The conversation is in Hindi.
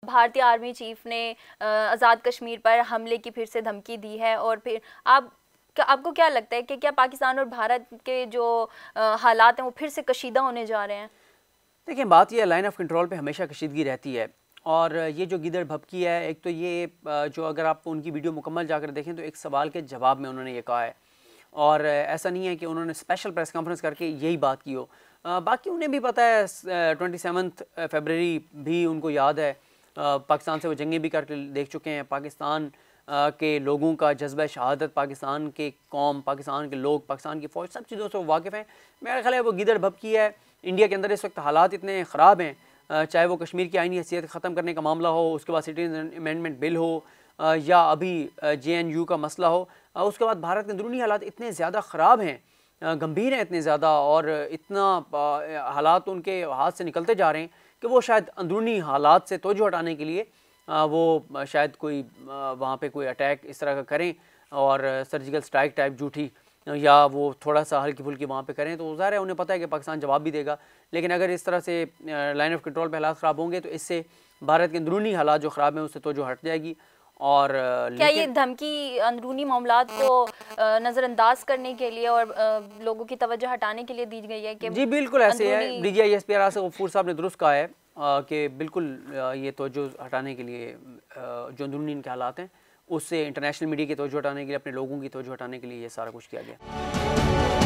भारतीय आर्मी चीफ ने आज़ाद कश्मीर पर हमले की फिर से धमकी दी है, और फिर आपको क्या लगता है कि क्या पाकिस्तान और भारत के जो हालात हैं वो फिर से कशीदा होने जा रहे हैं? देखिए, बात यह लाइन ऑफ कंट्रोल पे हमेशा कशीदगी रहती है, और ये जो गिदड़ भभकी है, एक तो ये जो अगर आप उनकी वीडियो मुकम्मल जाकर देखें तो एक सवाल के जवाब में उन्होंने ये कहा है, और ऐसा नहीं है कि उन्होंने स्पेशल प्रेस कॉन्फ्रेंस करके यही बात की हो। बाकी उन्हें भी पता है 27 फरवरी भी उनको याद है, पाकिस्तान से वो जंगें भी करके देख चुके हैं। पाकिस्तान के लोगों का जज्बा शहादत, पाकिस्तान के कौम, पाकिस्तान के लोग, पाकिस्तान की फ़ौज, सब चीज़ों से वो वाकिफ़ हैं। मेरा ख्याल है वो गिदड़ भभकी है। इंडिया के अंदर इस वक्त हालात इतने ख़राब हैं, चाहे वो कश्मीर की आइनी हैसियत ख़त्म करने का मामला हो, उसके बाद सिटीजन अमेंडमेंट बिल हो, या अभी JNU का मसला हो, उसके बाद भारत के अंदरूनी हालात इतने ज़्यादा ख़राब हैं, गंभीर हैं इतने ज़्यादा, और इतना हालात उनके हाथ से निकलते जा रहे हैं कि वो शायद अंदरूनी हालात से तवज्जो हटाने के लिए वो शायद कोई वहाँ पे कोई अटैक इस तरह का करें, और सर्जिकल स्ट्राइक टाइप झूठी, या वो थोड़ा सा हल्की फुल्की वहाँ पे करें, तो ज़ाहिर है उन्हें पता है कि पाकिस्तान जवाब भी देगा। लेकिन अगर इस तरह से लाइन ऑफ कंट्रोल पे हालात ख़राब होंगे तो इससे भारत के अंदरूनी हालात जो ख़राब हैं उससे तो जो हट जाएगी। और क्या ये धमकी अंदरूनी मामलात को नज़रअंदाज करने के लिए और लोगों की तवज्जो हटाने के लिए दी गई है कि जी बिल्कुल ऐसे है। DGI SPR आसिफ गफूर साहब ने दुरुस्त कहा है कि बिल्कुल ये तवज्जो हटाने के लिए जो अंदरूनी इनके हालात हैं उससे इंटरनेशनल मीडिया की तवज्जो हटाने के लिए, अपने लोगों की तवज्जो हटाने के लिए ये सारा कुछ किया गया।